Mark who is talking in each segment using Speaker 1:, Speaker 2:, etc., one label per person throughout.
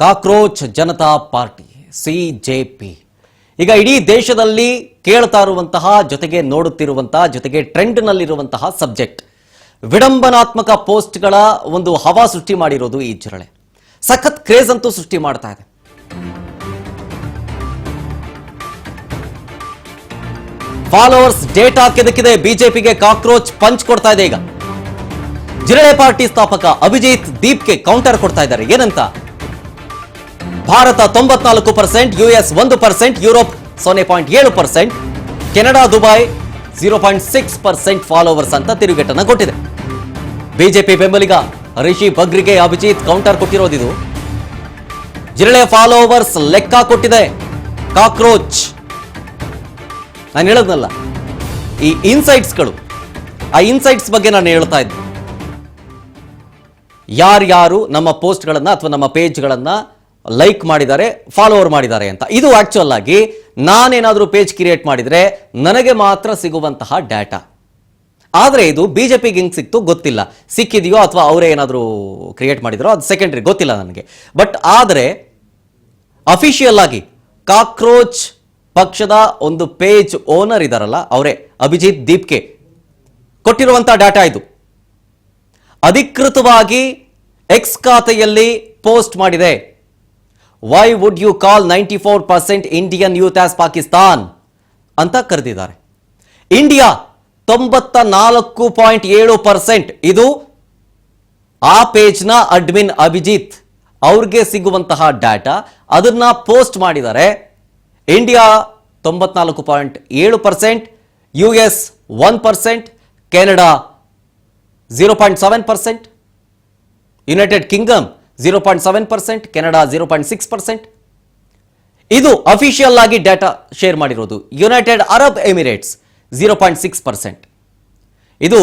Speaker 1: Cockroach Janata party CJP ಈಗ ಇಡೀ ದೇಶದಲ್ಲಿ ಕೇಳ್ತಾ ಇರುವಂತಹ ಜೊತೆಗೆ ನೋಡುತ್ತಿರುವಂತಹ ಜೊತೆಗೆ ಟ್ರೆಂಡ್ ನಲ್ಲಿರುವಂತಹ ಸಬ್ಜೆಕ್ಟ್ ವಿಡಂಬನಾತ್ಮಕ ಪೋಸ್ಟ್ಗಳ ಒಂದು ಹವಾ ಸೃಷ್ಟಿ ಮಾಡಿರೋದು ಈ ಜಿರಳೆ ಸಖತ್ ಕ್ರೇಜ್ ಅಂತೂ ಸೃಷ್ಟಿ ಮಾಡ್ತಾ ಇದೆ. ಫಾಲೋವರ್ಸ್ ಡೇಟಾ ಕೆದಕಿದೆ, ಬಿಜೆಪಿಗೆ ಕಾಕ್ರೋಚ್ ಪಂಚ್ ಕೊಡ್ತಾ ಇದೆ. ಈಗ ಜಿರಳೆ ಪಾರ್ಟಿ ಸ್ಥಾಪಕ ಅಭಿಜಿತ್ ದೀಪ್ಗೆ ಕೌಂಟರ್ ಕೊಡ್ತಾ ಇದ್ದಾರೆ. ಏನಂತ? Bharat 94%, US 1%, Europe 0.7%, Canada Dubai 0.6% followers ಅಂತ ತಿರುಗೇಟನ್ನ ಕೊಟ್ಟಿದೆ. ಬಿಜೆಪಿ ಬೆಂಬಲಿಗ ರಿಷಿ ಬಗ್ರಿಗೆ ಅಭಿಜಿತ್ ಕೌಂಟರ್ ಕೊಟ್ಟಿರೋದಿದು. ಜಿರಳೆ ಫಾಲೋವರ್ಸ್ ಲೆಕ್ಕ ಕೊಟ್ಟಿದೆ ಕಾಕ್ರೋಚ್. ನಾನು ಹೇಳೋದಲ್ಲ, ಈ ಇನ್ಸೈಟ್ಸ್ಗಳು, ಆ ಇನ್ಸೈಟ್ಸ್ ಬಗ್ಗೆ ನಾನು ಹೇಳ್ತಾ ಇದ್ದೆ. ಯಾರ್ಯಾರು ನಮ್ಮ ಪೋಸ್ಟ್ಗಳನ್ನ ಅಥವಾ ನಮ್ಮ ಪೇಜ್ಗಳನ್ನ ಲೈಕ್ ಮಾಡಿದ್ದಾರೆ, ಫಾಲೋವರ್ ಮಾಡಿದ್ದಾರೆ ಅಂತ. ಇದು ಆಕ್ಚುಯಲ್ ಆಗಿ ನಾನೇನಾದರೂ ಪೇಜ್ ಕ್ರಿಯೇಟ್ ಮಾಡಿದ್ರೆ ನನಗೆ ಮಾತ್ರ ಸಿಗುವಂತಹ ಡಾಟಾ. ಆದರೆ ಇದು ಬಿಜೆಪಿಗೆ ಹೆಂಗ್ ಸಿಕ್ತು ಗೊತ್ತಿಲ್ಲ. ಸಿಕ್ಕಿದೆಯೋ ಅಥವಾ ಅವರೇ ಏನಾದರೂ ಕ್ರಿಯೇಟ್ ಮಾಡಿದ್ರೋ ಅದು ಸೆಕೆಂಡ್ರಿ, ಗೊತ್ತಿಲ್ಲ ನನಗೆ. ಬಟ್ ಆದರೆ ಅಫಿಷಿಯಲ್ ಆಗಿ ಕಾಕ್ರೋಚ್ ಪಕ್ಷದ ಒಂದು ಪೇಜ್ ಓನರ್ ಇದಾರಲ್ಲ, ಅವರೇ ಅಭಿಜಿತ್ ದೀಪ್ಗೆ ಕೊಟ್ಟಿರುವಂತಹ ಡಾಟಾ ಇದು. ಅಧಿಕೃತವಾಗಿ ಎಕ್ಸ್ ಖಾತೆಯಲ್ಲಿ ಪೋಸ್ಟ್ ಮಾಡಿದೆ. Why would you call 94% Indian youth as Pakistan ಅಂತ ಕರೆದಿದ್ದಾರೆ. ಇಂಡಿಯಾ 94.7%. ಇದು ಆ ಪೇಜ್ನ ಅಡ್ಮಿನ್ ಅಭಿಜಿತ್ ಅವ್ರಿಗೆ ಸಿಗುವಂತಹ ಡಾಟಾ. ಅದನ್ನ ಪೋಸ್ಟ್ ಮಾಡಿದ್ದಾರೆ. India 94.7%, US 1%, Canada 0.7%, United Kingdom 0.7%, Canada 0.6%. ಇದು ಅಫಿಷಿಯಲ್ ಆಗಿ ಡಾಟಾ ಶೇರ್ ಮಾಡಿರೋದು. United Arab Emirates 0.6%. ಇದು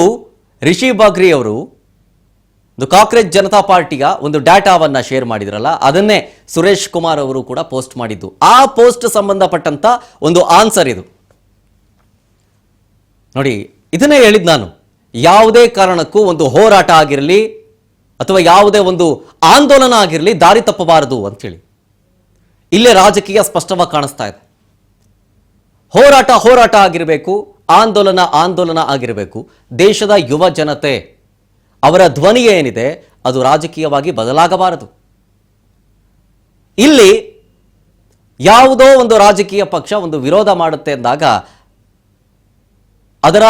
Speaker 1: ರಿಷಿ ಬಗ್ರಿ ಅವರು ಒಂದು ಕಾಕ್ರೋಚ್ ಜನತಾ ಪಾರ್ಟಿಯ ಒಂದು ಡಾಟಾವನ್ನ ಶೇರ್ ಮಾಡಿದ್ರಲ್ಲ, ಅದನ್ನೇ ಸುರೇಶ್ ಕುಮಾರ್ ಅವರು ಕೂಡ ಪೋಸ್ಟ್ ಮಾಡಿದ್ದು. ಆ ಪೋಸ್ಟ್ ಸಂಬಂಧಪಟ್ಟಂತ ಒಂದು ಆನ್ಸರ್ ಇದು ನೋಡಿ. ಇದನ್ನೇ ಹೇಳಿದ್ ನಾನು, ಯಾವುದೇ ಕಾರಣಕ್ಕೂ ಒಂದು ಹೋರಾಟ ಆಗಿರಲಿ ಅಥವಾ ಯಾವುದೇ ಒಂದು ಆಂದೋಲನ ಆಗಿರಲಿ ದಾರಿ ತಪ್ಪಬಾರದು ಅಂತೇಳಿ ಇಲ್ಲೇ ರಾಜಕೀಯ ಸ್ಪಷ್ಟವಾಗಿ ಕಾಣಿಸ್ತಾ ಇದೆ. ಹೋರಾಟ ಆಗಿರಬೇಕು, ಆಂದೋಲನ ಆಗಿರಬೇಕು. ದೇಶದ ಯುವ ಜನತೆ ಅವರ ಧ್ವನಿ ಏನಿದೆ ಅದು ರಾಜಕೀಯವಾಗಿ ಬದಲಾಗಬಾರದು. ಇಲ್ಲಿ ಯಾವುದೋ ಒಂದು ರಾಜಕೀಯ ಪಕ್ಷ ಒಂದು ವಿರೋಧ ಮಾಡುತ್ತೆ ಅಂದಾಗ ಅದರ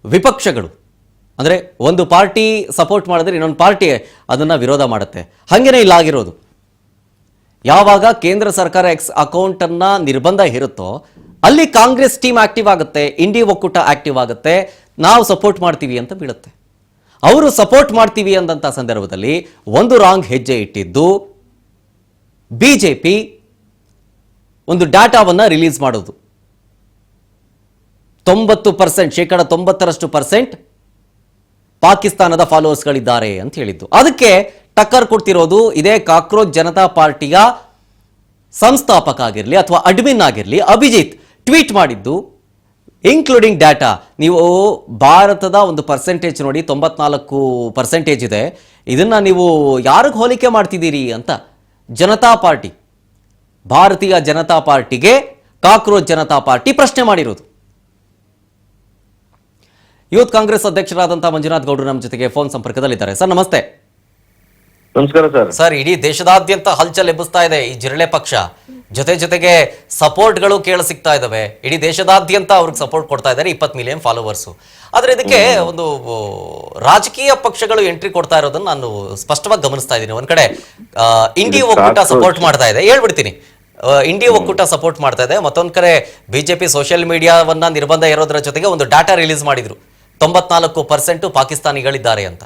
Speaker 1: ವಿಪಕ್ಷಗಳು, ಅಂದರೆ ಒಂದು ಪಾರ್ಟಿ ಸಪೋರ್ಟ್ ಮಾಡಿದ್ರೆ ಇನ್ನೊಂದು ಪಾರ್ಟಿ ಅದನ್ನ ವಿರೋಧ ಮಾಡುತ್ತೆ. ಹಾಗೇನೆ ಇಲ್ಲ ಆಗಿರೋದು. ಯಾವಾಗ ಕೇಂದ್ರ ಸರ್ಕಾರ ಎಕ್ಸ್ ಅಕೌಂಟ್ ಅನ್ನ ನಿರ್ಬಂಧ ಹೇರುತ್ತೋ ಅಲ್ಲಿ ಕಾಂಗ್ರೆಸ್ ಟೀಮ್ ಆಕ್ಟಿವ್ ಆಗುತ್ತೆ, ಇಂಡಿ ಒಕ್ಕೂಟ ಆಕ್ಟಿವ್ ಆಗುತ್ತೆ, ನಾವು ಸಪೋರ್ಟ್ ಮಾಡ್ತೀವಿ ಅಂತ ಬೀಳುತ್ತೆ. ಅವರು ಸಪೋರ್ಟ್ ಮಾಡ್ತೀವಿ ಅಂದಂತ ಸಂದರ್ಭದಲ್ಲಿ ಒಂದು ರಾಂಗ್ ಹೆಜ್ಜೆ ಇಟ್ಟಿದ್ದು ಬಿಜೆಪಿ ಒಂದು ಡಾಟಾವನ್ನ ರಿಲೀಸ್ ಮಾಡೋದು. 90%, 90% ಪಾಕಿಸ್ತಾನದ ಫಾಲೋವರ್ಸ್ಗಳಿದ್ದಾರೆ ಅಂತ ಹೇಳಿದ್ದು. ಅದಕ್ಕೆ ಟಕ್ಕರ್ ಕೊಡ್ತಿರೋದು ಇದೇ ಕಾಕ್ರೋಚ್ ಜನತಾ ಪಾರ್ಟಿಯ ಸಂಸ್ಥಾಪಕ ಆಗಿರಲಿ ಅಥವಾ ಅಡ್ಮಿನ್ ಆಗಿರಲಿ ಅಭಿಜಿತ್ ಟ್ವೀಟ್ ಮಾಡಿದ್ದು, ಇನ್ಕ್ಲೂಡಿಂಗ್ ಡಾಟಾ. ನೀವು ಭಾರತದ ಒಂದು ಪರ್ಸೆಂಟೇಜ್ ನೋಡಿ, 94% ಇದೆ. ಇದನ್ನ ನೀವು ಯಾರಿಗೆ ಹೋಲಿಕೆ ಮಾಡ್ತಿದ್ದೀರಿ ಅಂತ ಜನತಾ ಪಾರ್ಟಿ, ಭಾರತೀಯ ಜನತಾ ಪಾರ್ಟಿಗೆ ಕಾಕ್ರೋಚ್ ಜನತಾ ಪಾರ್ಟಿ ಪ್ರಶ್ನೆ ಮಾಡಿರೋದು. ಯೂತ್ ಕಾಂಗ್ರೆಸ್ ಅಧ್ಯಕ್ಷರಾದಂತಹ ಮಂಜುನಾಥ್ ಗೌಡ್ರು ನಮ್ಮ ಜೊತೆಗೆ ಫೋನ್ ಸಂಪರ್ಕದಲ್ಲಿದ್ದಾರೆ. ಸರ್ ನಮಸ್ತೆ.
Speaker 2: ನಮಸ್ಕಾರ ಸರ್.
Speaker 1: ಸರ್, ಇಡೀ ದೇಶದಾದ್ಯಂತ ಹಲ್ಚಲ್ ಎಬ್ಬಿಸ್ತಾ ಇದೆ ಈ ಜಿರಳೆ ಪಕ್ಷ. ಜೊತೆಗೆ ಸಪೋರ್ಟ್ಗಳು ಕೇಳ ಸಿಗ್ತಾ ಇದಾವೆ. ಇಡೀ ದೇಶದಾದ್ಯಂತ ಅವ್ರಿಗೆ ಸಪೋರ್ಟ್ ಕೊಡ್ತಾ ಇದ್ದಾರೆ, 20 ಮಿಲಿಯನ್ ಫಾಲೋವರ್ಸ್. ಆದ್ರೆ ಇದಕ್ಕೆ ಒಂದು ರಾಜಕೀಯ ಪಕ್ಷಗಳು ಎಂಟ್ರಿ ಕೊಡ್ತಾ ಇರೋದನ್ನ ನಾನು ಸ್ಪಷ್ಟವಾಗಿ ಗಮನಿಸ್ತಾ ಇದ್ದೀನಿ. ಒಂದ್ ಕಡೆ ಇಂಡಿ ಒಕ್ಕೂಟ ಸಪೋರ್ಟ್ ಮಾಡ್ತಾ ಇದೆ, ಹೇಳ್ಬಿಡ್ತೀನಿ, ಇಂಡಿ ಒಕ್ಕೂಟ ಸಪೋರ್ಟ್ ಮಾಡ್ತಾ ಇದೆ. ಮತ್ತೊಂದ್ ಕಡೆ ಬಿಜೆಪಿ ಸೋಷಿಯಲ್ ಮೀಡಿಯಾವನ್ನ ನಿರ್ಬಂಧ ಇರೋದ್ರ ಜೊತೆಗೆ ಒಂದು ಡಾಟಾ ರಿಲೀಸ್ ಮಾಡಿದ್ರು, 94% ಪಾಕಿಸ್ತಾನಿಗಳಿದ್ದಾರೆ ಅಂತ.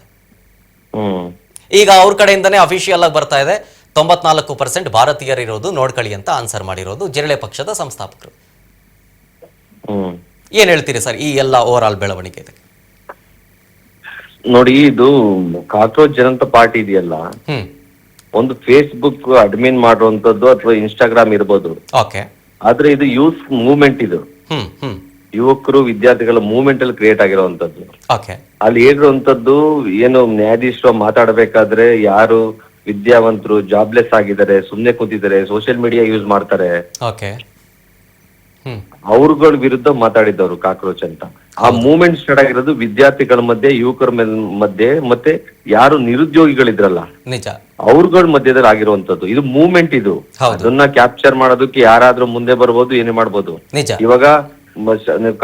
Speaker 1: ಈಗ ಅವ್ರ ಕಡೆಯಿಂದನೇ ಅಫಿಷಿಯಲ್ ಆಗಿ ಬರ್ತಾ ಇದೆ 94% ಭಾರತೀಯರಿರೋದು ನೋಡ್ಕೊಳ್ಳಿ ಅಂತ ಆನ್ಸರ್ ಮಾಡಿರೋದು ಜಿರಳೆ ಪಕ್ಷದ ಸಂಸ್ಥಾಪಕರು. ಏನ್ ಹೇಳ್ತೀರಿ ಸರ್ ಈ ಎಲ್ಲ ಓವರ್ ಆಲ್ ಬೆಳವಣಿಗೆ?
Speaker 2: ನೋಡಿ, ಇದು ಕಾಕ್ರೋಚ್ ಜನತಾ ಪಾರ್ಟಿ ಇದೆಯಲ್ಲ, ಒಂದು ಫೇಸ್ಬುಕ್ ಅಡ್ಮಿನ್ ಮಾಡುವಂತದ್ದು ಅಥವಾ ಇನ್ಸ್ಟಾಗ್ರಾಮ್ ಇರ್ಬೋದು. ಆದ್ರೆ ಇದು ಯೂತ್ ಮೂವ್ಮೆಂಟ್. ಇದು ಯುವಕರು ವಿದ್ಯಾರ್ಥಿಗಳ ಮೂವ್ಮೆಂಟ್ ಅಲ್ಲಿ ಕ್ರಿಯೇಟ್ ಆಗಿರುವಂತದ್ದು. ಅಲ್ಲಿ ಹೇಳಿರುವಂತದ್ದು ಏನು, ನ್ಯಾಯಾಧೀಶರು ಮಾತಾಡಬೇಕಾದ್ರೆ ಯಾರು ವಿದ್ಯಾವಂತರು ಜಾಬ್ಲೆಸ್ ಆಗಿದ್ದಾರೆ, ಸುಮ್ನೆ ಕೂತಿದ್ದಾರೆ, ಸೋಷಿಯಲ್ ಮೀಡಿಯಾ ಯೂಸ್ ಮಾಡ್ತಾರೆ,
Speaker 1: ಓಕೆ.
Speaker 2: ಅವ್ರಗಳ ವಿರುದ್ಧ ಮಾತಾಡಿದ್ದವ್ರು ಕಾಕ್ರೋಚ್ ಅಂತ. ಆ ಮೂವ್ಮೆಂಟ್ ಸ್ಟಾರ್ಟ್ ಆಗಿರೋದು ವಿದ್ಯಾರ್ಥಿಗಳ ಮಧ್ಯೆ, ಯುವಕರ ಮಧ್ಯೆ, ಮತ್ತೆ ಯಾರು ನಿರುದ್ಯೋಗಿಗಳಿದ್ರಲ್ಲ
Speaker 1: ನಿಜ
Speaker 2: ಅವ್ರಗಳ ಮಧ್ಯದಲ್ಲಿ ಆಗಿರುವಂತದ್ದು. ಇದು ಮೂವ್ಮೆಂಟ್. ಇದು ಅದನ್ನ ಕ್ಯಾಪ್ಚರ್ ಮಾಡೋದಕ್ಕೆ ಯಾರಾದ್ರೂ ಮುಂದೆ ಬರ್ಬೋದು, ಏನೇ ಮಾಡ್ಬೋದು. ಇವಾಗ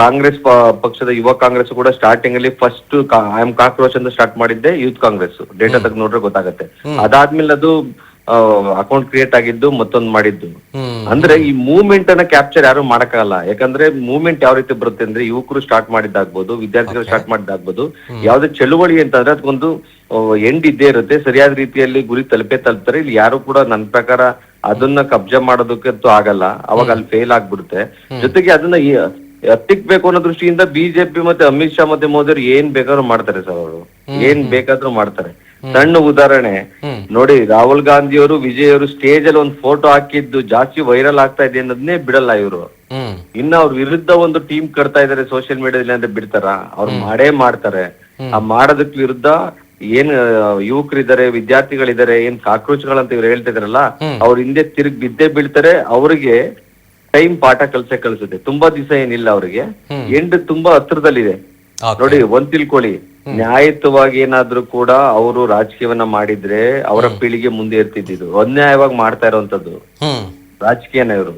Speaker 2: ಕಾಂಗ್ರೆಸ್ ಪಕ್ಷದ ಯುವ ಕಾಂಗ್ರೆಸ್ ಕೂಡ ಸ್ಟಾರ್ಟಿಂಗ್ ಅಲ್ಲಿ ಫಸ್ಟ್ ಐ ಆಮ್ ಕಾಕ್ರೋಚ್ ಅಂತ ಸ್ಟಾರ್ಟ್ ಮಾಡಿದ್ದೆ ಯೂತ್ ಕಾಂಗ್ರೆಸ್. ಡೇಟಾ ತೆಗೆದು ನೋಡ್ರೆ ಗೊತ್ತಾಗತ್ತೆ. ಅದಾದ್ಮೇಲೆ ಅದು ಅಕೌಂಟ್ ಕ್ರಿಯೇಟ್ ಆಗಿದ್ದು ಮತ್ತೊಂದು ಮಾಡಿದ್ದು. ಅಂದ್ರೆ ಈ ಮೂವ್ಮೆಂಟ್ ಅನ್ನ ಕ್ಯಾಪ್ಚರ್ ಯಾರು ಮಾಡಕ್ಕಾಗಲ್ಲ. ಯಾಕಂದ್ರೆ ಮೂವ್ಮೆಂಟ್ ಯಾವ ರೀತಿ ಬರುತ್ತೆ ಅಂದ್ರೆ ಯುವಕರು ಸ್ಟಾರ್ಟ್ ಮಾಡಿದ್ದಾಗ್ಬೋದು, ವಿದ್ಯಾರ್ಥಿಗಳು ಸ್ಟಾರ್ಟ್ ಮಾಡಿದ್ದಾಗ್ಬೋದು. ಯಾವ್ದೇ ಚಳುವಳಿ ಅಂತಂದ್ರೆ ಅದಕ್ಕೊಂದು ಎಂಡ್ ಇದ್ದೇ ಇರುತ್ತೆ. ಸರಿಯಾದ ರೀತಿಯಲ್ಲಿ ಗುರಿ ತಲುಪ್ತಾರೆ. ಇಲ್ಲಿ ಯಾರು ಕೂಡ ನನ್ನ ಪ್ರಕಾರ ಅದನ್ನ ಕಬ್ಜಾ ಮಾಡೋದಕ್ಕಂತೂ ಆಗಲ್ಲ. ಅವಾಗ ಅಲ್ಲಿ ಫೇಲ್ ಆಗ್ಬಿಡುತ್ತೆ. ಜೊತೆಗೆ ಅದನ್ನ ಹತ್ತಿಕ್ಬೇಕು ಅನ್ನೋ ದೃಷ್ಟಿಯಿಂದ ಬಿಜೆಪಿ ಮತ್ತೆ ಅಮಿತ್ ಶಾ ಮತ್ತೆ ಮೋದಿ ಏನ್ ಬೇಕಾದ್ರೂ ಮಾಡ್ತಾರೆ ಸರ್. ಅವರು ಏನ್ ಬೇಕಾದ್ರೂ ಮಾಡ್ತಾರೆ. ಸಣ್ಣ ಉದಾಹರಣೆ ನೋಡಿ, ರಾಹುಲ್ ಗಾಂಧಿ ಅವರು, ವಿಜಯ್ ಅವರು ಸ್ಟೇಜ್ ಅಲ್ಲಿ ಒಂದು ಫೋಟೋ ಹಾಕಿದ್ದು ಜಾಸ್ತಿ ವೈರಲ್ ಆಗ್ತಾ ಇದೆ ಅನ್ನೋದನ್ನೇ ಬಿಡಲ್ಲ ಇವರು. ಇನ್ನ ಅವ್ರ ವಿರುದ್ಧ ಒಂದು ಟೀಮ್ ಕಟ್ತಾ ಇದಾರೆ ಸೋಷಿಯಲ್ ಮೀಡಿಯಾದಲ್ಲಿ ಅಂತ ಬಿಡ್ತಾರ? ಅವ್ರು ಮಾಡೇ ಮಾಡ್ತಾರೆ. ಆ ಮಾಡೋದಕ್ ವಿರುದ್ಧ ಏನ್ ಯುವಕರಿದ್ದಾರೆ, ವಿದ್ಯಾರ್ಥಿಗಳಿದ್ದಾರೆ, ಏನ್ ಕಾಕ್ರೋಚ್ಗಳಂತ ಇವ್ರು ಹೇಳ್ತಾ ಇದಾರಲ್ಲ, ಅವ್ರ ಹಿಂದೆ ತಿರುಗಿ ಬಿದ್ದೇ ಬೀಳ್ತಾರೆ. ಅವ್ರಿಗೆ ಟೈಮ್ ಪಾಠ ಕಲ್ಸುತ್ತೆ. ತುಂಬಾ ದಿವಸ ಏನಿಲ್ಲ ಅವ್ರಿಗೆ. ಎಂಡ್ ತುಂಬಾ ಹತ್ರದಲ್ಲಿದೆ ನೋಡಿ. ಒಂದ್ ತಿಳ್ಕೊಳ್ಳಿ, ನ್ಯಾಯಯುತವಾಗಿ ಏನಾದ್ರೂ ಕೂಡ ಅವರು ರಾಜಕೀಯವನ್ನ ಮಾಡಿದ್ರೆ ಅವರ ಪೀಳಿಗೆ ಮುಂದೆ ಇರ್ತಿದ್ದು. ಅನ್ಯಾಯವಾಗಿ ಮಾಡ್ತಾ ಇರೋಂಥದ್ದು ರಾಜಕೀಯನ ಇವರು.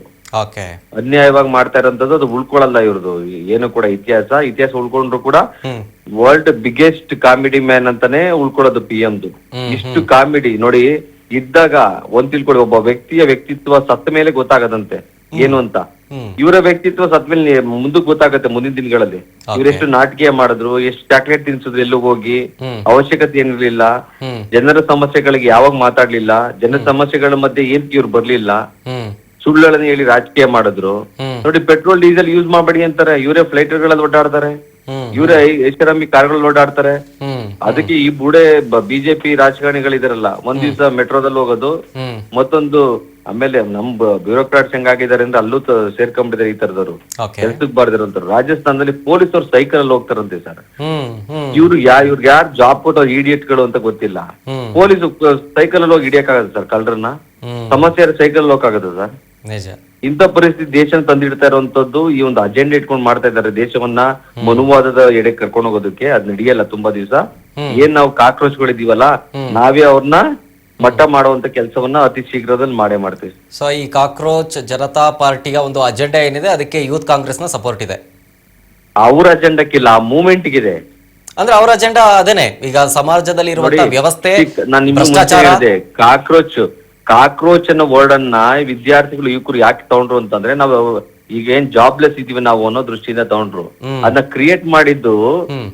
Speaker 2: ಅನ್ಯಾಯವಾಗಿ ಮಾಡ್ತಾ ಇರೋಂಥದ್ದು ಅದು ಉಳ್ಕೊಳಲ್ಲ ಇವ್ರದ್ದು ಏನು ಕೂಡ. ಇತಿಹಾಸ ಉಳ್ಕೊಂಡ್ರು ಕೂಡ ವರ್ಲ್ಡ್ ಬಿಗ್ಗೆಸ್ಟ್ ಕಾಮಿಡಿ ಮ್ಯಾನ್ ಅಂತಾನೆ ಉಳ್ಕೊಳ್ಳೋದು PM-ದು. ಇಷ್ಟು ಕಾಮಿಡಿ ನೋಡಿ ಇದ್ದಾಗ ಒಂದ್ ತಿಳ್ಕೊಳ್ಳಿ, ಒಬ್ಬ ವ್ಯಕ್ತಿಯ ವ್ಯಕ್ತಿತ್ವ ಸತ್ತ ಮೇಲೆ ಗೊತ್ತಾಗದಂತೆ ಏನು ಅಂತ. ಇವರ ವ್ಯಕ್ತಿತ್ವ ಸತ್ಮೇಲೆ ಮುಂದಕ್ಕೆ ಗೊತ್ತಾಗತ್ತೆ ಮುಂದಿನ ದಿನಗಳಲ್ಲಿ. ಇವರೆಷ್ಟು ನಾಟಕೀಯ ಮಾಡಿದ್ರು, ಎಷ್ಟು ಚಾಕ್ಲೇಟ್ ತಿನ್ಸಿದ್ರು, ಎಲ್ಲೂ ಹೋಗಿ ಅವಶ್ಯಕತೆ ಏನಿರ್ಲಿಲ್ಲ. ಜನರ ಸಮಸ್ಯೆಗಳಿಗೆ ಯಾವಾಗ ಮಾತಾಡ್ಲಿಲ್ಲ, ಜನರ ಸಮಸ್ಯೆಗಳ ಮಧ್ಯೆ ಏನ್ ಇವ್ರು ಬರ್ಲಿಲ್ಲ. ಸುಳ್ಳುಗಳನ್ನ ಹೇಳಿ ರಾಜಕೀಯ ಮಾಡಿದ್ರು ನೋಡಿ. ಪೆಟ್ರೋಲ್ ಡೀಸೆಲ್ ಯೂಸ್ ಮಾಡಬೇಡಿ ಅಂತಾರೆ, ಇವರೇ ಫ್ಲೈಟರ್ಗಳಲ್ಲಿ ಓಡಾಡ್ತಾರೆ, ಇವರೇ ಐಷಾರಾಮಿ ಕಾರ್ಗಳಲ್ಲಿ ಓಡಾಡ್ತಾರೆ. ಅದಕ್ಕೆ ಈ ಬುಡೆ ಬಿಜೆಪಿ ರಾಜಕಾರಣಿಗಳಿದಾರಲ್ಲ, ಒಂದ್ ದಿವಸ ಮೆಟ್ರೋದಲ್ಲಿ ಹೋಗೋದು, ಮತ್ತೊಂದು ಆಮೇಲೆ ನಮ್ ಬ್ಯೂರೋಕ್ರಾಟ್ಸ್ ಹೆಂಗಾಗಿದ್ದಾರೆ ಅಂದ್ರೆ ಅಲ್ಲೂ ಸೇರ್ಕೊಂಡ್ಬಿಟ್ಟಿದ್ದಾರೆ ಈ ತರದವರು. ಕೆಲ್ಸಕ್ಕೆ ಬಾರ್ದಿರಂತಾರ. ರಾಜಸ್ಥಾನದಲ್ಲಿ ಪೊಲೀಸ್ ಅವ್ರು ಸೈಕಲ್ ಅಲ್ಲಿ ಹೋಗ್ತಾರಂತೆ ಸರ್. ಇವ್ರಿಗೆ ಯಾರು ಜಾಬ್ ಕೊಟ್ಟೋ ಇಡಿಯಟ್ ಗಳು ಅಂತ ಗೊತ್ತಿಲ್ಲ. ಪೊಲೀಸ್ ಸೈಕಲ್ ಅಲ್ಲಿ ಹೋಗಿ ಹಿಡಿಯಕ್ಕಾಗತ್ತೆ ಸರ್ ಕಳ್ಳರನ್ನ? ಸಮಸ್ಯೆ ಸೈಕಲ್ ಹೋಗಕ್ಕಾಗತ್ತ ಸರ್? ಇಂಥ ಪರಿಸ್ಥಿತಿ ದೇಶ ತಂದಿಡ್ತಾ ಇರುವಂತದ್ದು ಈ ಒಂದು ಅಜೆಂಡಾ ಇಟ್ಕೊಂಡು ಮಾಡ್ತಾ ಇದ್ದಾರೆ. ದೇಶವನ್ನ ಮನುವಾದದ ಎಡೆ ಕರ್ಕೊಂಡು ಹೋಗೋದಕ್ಕೆ ಅದ್ ನಡೆಯಲ್ಲ ತುಂಬಾ ದಿವಸ. ಏನ್ ನಾವು ಕಾಕ್ರೋಚ್ಗಳಿದೀವಲ್ಲ, ನಾವೇ ಅವ್ರನ್ನ ಮಟ್ಟ ಮಾಡುವಂತ ಕೆಲಸವನ್ನ ಅತಿ ಶೀಘ್ರದಲ್ಲಿ ಮಾಡ್ತೀವಿ.
Speaker 1: ಸೊ ಈ ಕಾಕ್ರೋಚ್ ಜನತಾ ಪಾರ್ಟಿಯ ಒಂದು ಅಜೆಂಡಾ ಏನಿದೆ ಅದಕ್ಕೆ ಯೂತ್ ಕಾಂಗ್ರೆಸ್ ನ ಸಪೋರ್ಟ್ ಇದೆ.
Speaker 2: ಅವ್ರ ಅಜೆಂಡಕ್ಕಿಲ್ಲ, ಆ ಮೂವ್ಮೆಂಟ್ ಗಿದೆ.
Speaker 1: ಅಂದ್ರೆ ಅವರ ಅಜೆಂಡಾ ಅದೇನೆ. ಈಗ ಸಮಾಜದಲ್ಲಿ ಇರುವಂತಹ ವ್ಯವಸ್ಥೆ,
Speaker 2: ಕಾಕ್ರೋಚ್ ಅನ್ನೋ ವರ್ಡ್ ಅನ್ನ ವಿದ್ಯಾರ್ಥಿಗಳು ಯುವಕರು ಯಾಕೆ ತಗೊಂಡ್ರು ಅಂತಂದ್ರೆ, ನಾವು ಈಗ ಏನ್ ಜಾಬ್ಲೆಸ್ ಇದೀವಿ ನಾವು ಅನ್ನೋ ದೃಷ್ಟಿಯಿಂದ ತಗೊಂಡ್ರು. ಅದನ್ನ ಕ್ರಿಯೇಟ್ ಮಾಡಿದ್ದು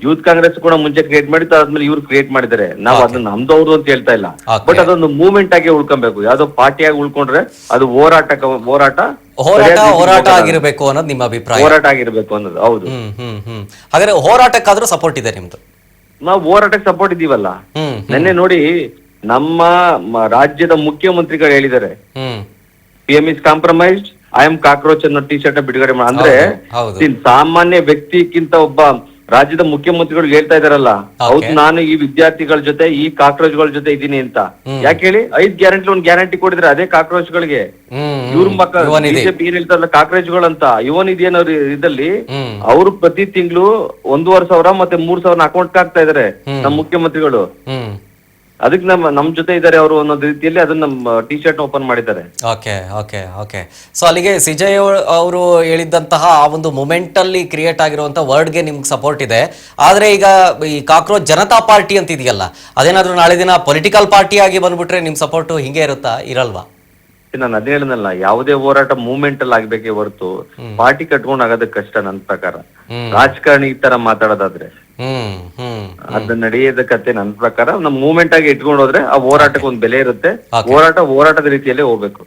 Speaker 2: ಯೂತ್ ಕಾಂಗ್ರೆಸ್ ಕೂಡ ಮುಂಚೆ ಕ್ರಿಯೇಟ್ ಮಾಡಿದ್ದು, ಆದ್ಮೇಲೆ ಇವ್ರು ಕ್ರಿಯೇಟ್ ಮಾಡಿದ್ದಾರೆ. ನಾವು ಅದನ್ನ ನಮ್ದು ಅವ್ರದ್ದು ಅಂತ ಹೇಳ್ತಾ ಇಲ್ಲ, ಬಟ್ ಅದೊಂದು ಮೂವ್ಮೆಂಟ್ ಆಗಿ ಉಳ್ಕೊಬೇಕು. ಯಾವ್ದೋ ಪಾರ್ಟಿಯಾಗಿ ಉಳ್ಕೊಂಡ್ರೆ ಅದು
Speaker 1: ಹೋರಾಟ ಆಗಿರ್ಬೇಕು ಅನ್ನೋದು ನಿಮ್ಮ ಅಭಿಪ್ರಾಯ?
Speaker 2: ಹೋರಾಟ ಆಗಿರ್ಬೇಕು ಅನ್ನೋದು ಹೌದು.
Speaker 1: ಹಾಗಾದ್ರೆ ಹೋರಾಟಕ್ಕಾದ್ರೂ ಸಪೋರ್ಟ್ ಇದೆ ನಿಮ್ದು?
Speaker 2: ನಾವು ಹೋರಾಟಕ್ಕೆ ಸಪೋರ್ಟ್ ಇದೀವಲ್ಲ. ನೆನ್ನೆ ನೋಡಿ ನಮ್ಮ ರಾಜ್ಯದ ಮುಖ್ಯಮಂತ್ರಿಗಳು ಹೇಳಿದ್ದಾರೆ, PM is compromised, I am cockroach ಅನ್ನೋ ಟಿ ಶರ್ಟ್ ಬಿಡುಗಡೆ ಮಾಡಿ. ಅಂದ್ರೆ ಸಾಮಾನ್ಯ ವ್ಯಕ್ತಿಗಿಂತ ಒಬ್ಬ ರಾಜ್ಯದ ಮುಖ್ಯಮಂತ್ರಿಗಳು ಹೇಳ್ತಾ ಇದಾರಲ್ಲ, ಹೌದು ನಾನು ಈ ವಿದ್ಯಾರ್ಥಿಗಳ ಜೊತೆ, ಈ ಕಾಕ್ರೋಚ್ಗಳ ಜೊತೆ ಇದೀನಿ ಅಂತ. ಯಾಕೆ ಹೇಳಿ? 5 ಗ್ಯಾರಂಟಿ ಒಂದು ಗ್ಯಾರಂಟಿ ಕೊಡಿದ್ರೆ ಅದೇ ಕಾಕ್ರೋಚ್ಗಳಿಗೆ. ಇವ್ರ ಮಕ್ಕಳು ಬಿಜೆಪಿ ಏನ್ ಹೇಳ್ತಾರಲ್ಲ ಕಾಕ್ರೋಚ್ಗಳು ಅಂತ, ಇವನ್ ಇದೇನೋ ಇದಲ್ಲಿ ಅವ್ರು ಪ್ರತಿ ತಿಂಗಳು 1,500 ಮತ್ತೆ 3,000 ಅಕೌಂಟ್ ಹಾಕ್ತಾ ಇದಾರೆ ನಮ್ಮ ಮುಖ್ಯಮಂತ್ರಿಗಳು. ಅದಕ್ಕೆ ನಮ್ ಜೊತೆ ಇದ್ದಾರೆ ಅವರು ಅನ್ನೋದು ರೀತಿಯಲ್ಲಿ ಅದನ್ನ ನಮ್ಮ ಟಿ ಶರ್ಟ್ ಓಪನ್ ಮಾಡಿದ್ದಾರೆ.
Speaker 1: ಸೊ ಅಲ್ಲಿಗೆ ಸಿಜಯ್ ಅವರು ಹೇಳಿದಂತಹ ಆ ಒಂದು ಮೂಮೆಂಟ್ ಅಲ್ಲಿ ಕ್ರಿಯೇಟ್ ಆಗಿರುವಂತಹ ವರ್ಡ್ಗೆ ನಿಮ್ಗೆ ಸಪೋರ್ಟ್ ಇದೆ. ಆದ್ರೆ ಈಗ ಈ ಕಾಕ್ರೋಚ್ ಜನತಾ ಪಾರ್ಟಿ ಅಂತ ಇದೆಯಲ್ಲ, ಅದೇನಾದ್ರೂ ನಾಳೆ ದಿನ ಪೊಲಿಟಿಕಲ್ ಪಾರ್ಟಿ ಆಗಿ ಬಂದ್ಬಿಟ್ರೆ ನಿಮ್ ಸಪೋರ್ಟ್ ಹಿಂಗೆ ಇರಲ್ವಾ?
Speaker 2: ನಾನು ಅದೇ ಹೇಳಿದ್ನಲ್ಲ, ಯಾವುದೇ ಹೋರಾಟ ಮೂವ್ಮೆಂಟ್ ಅಲ್ಲಿ ಆಗ್ಬೇಕೇ ಹೊರತು ಪಾರ್ಟಿ ಕಟ್ಕೊಂಡ್ ಆಗೋದಕ್ಕೆ ಕಷ್ಟ ನನ್ನ ಪ್ರಕಾರ. ರಾಜಕಾರಣಿ ಈ ತರ ಮಾತಾಡೋದಾದ್ರೆ ಅದ್ ನಡೆಯದ ಕತೆ ನನ್ನ ಪ್ರಕಾರ ನಮ್ ಮೂವ್ಮೆಂಟ್ ಆಗಿ ಇಟ್ಕೊಂಡು ಹೋದ್ರೆ ಆ ಹೋರಾಟಕ್ಕೆ ಒಂದು ಬೆಲೆ ಇರುತ್ತೆ. ಹೋರಾಟದ ರೀತಿಯಲ್ಲೇ ಹೋಗ್ಬೇಕು.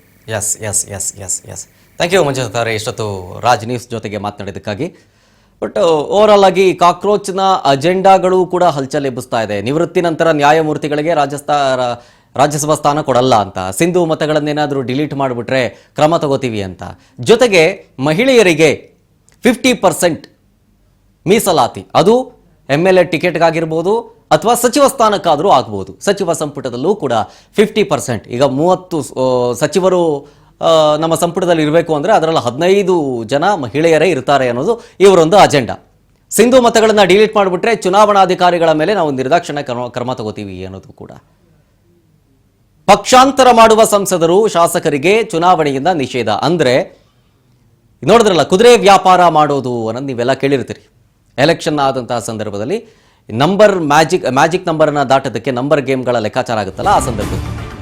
Speaker 1: ಥ್ಯಾಂಕ್ ಯು ಮಂಜುನಾಥ್ ಅವರೇ, ಇಷ್ಟೊತ್ತು ರಾಜ್ ನ್ಯೂಸ್ ಜೊತೆಗೆ ಮಾತನಾಡಿದ್ದಕ್ಕಾಗಿ. ಬಟ್ ಓವರ್ ಆಲ್ ಆಗಿ ಕಾಕ್ರೋಚ್ನ ಅಜೆಂಡಾಗಳು ಕೂಡ ಹಲ್ಚಲ್ ಎಬ್ಬಿಸ್ತಾ ಇದೆ. ನಿವೃತ್ತಿ ನಂತರ ನ್ಯಾಯಮೂರ್ತಿಗಳಿಗೆ ರಾಜ್ಯಸಭಾ ಸ್ಥಾನ ಕೊಡಲ್ಲ ಅಂತ, ಸಿಂಧು ಮತಗಳನ್ನೇನಾದರೂ ಡಿಲೀಟ್ ಮಾಡಿಬಿಟ್ರೆ ಕ್ರಮ ತಗೋತೀವಿ ಅಂತ, ಜೊತೆಗೆ ಮಹಿಳೆಯರಿಗೆ 50% ಮೀಸಲಾತಿ, ಅದು MLA ಟಿಕೆಟ್ಗಾಗಿರ್ಬೋದು ಅಥವಾ ಸಚಿವ ಸ್ಥಾನಕ್ಕಾದರೂ ಆಗಬಹುದು. ಸಚಿವ ಸಂಪುಟದಲ್ಲೂ ಕೂಡ 50%, ಈಗ 30 ಸಚಿವರು ನಮ್ಮ ಸಂಪುಟದಲ್ಲಿ ಇರಬೇಕು ಅಂದರೆ ಅದರಲ್ಲಿ 15 ಜನ ಮಹಿಳೆಯರೇ ಇರ್ತಾರೆ ಅನ್ನೋದು ಇವರೊಂದು ಅಜೆಂಡಾ. ಸಿಂಧು ಮತಗಳನ್ನು ಡಿಲೀಟ್ ಮಾಡಿಬಿಟ್ರೆ ಚುನಾವಣಾಧಿಕಾರಿಗಳ ಮೇಲೆ ನಾವು ನಿರ್ದಾಕ್ಷಿಣ್ಯ ಕ್ರಮ ತಗೋತೀವಿ ಅನ್ನೋದು ಕೂಡ. ಪಕ್ಷಾಂತರ ಮಾಡುವ ಸಂಸದರು, ಶಾಸಕರಿಗೆ ಚುನಾವಣೆಯಿಂದ ನಿಷೇಧ. ಅಂದರೆ ನೋಡಿದ್ರಲ್ಲ, ಕುದುರೆ ವ್ಯಾಪಾರ ಮಾಡೋದು ಅನ್ನೋದು ನೀವೆಲ್ಲ ಕೇಳಿರ್ತೀರಿ. ಎಲೆಕ್ಷನ್ ಆದಂತಹ ಸಂದರ್ಭದಲ್ಲಿ ಮ್ಯಾಜಿಕ್ ನಂಬರ್ನ ದಾಟೋದಕ್ಕೆ ನಂಬರ್ ಗೇಮ್ಗಳ ಲೆಕ್ಕಾಚಾರ ಆಗುತ್ತಲ್ಲ, ಆ ಸಂದರ್ಭದಲ್ಲಿ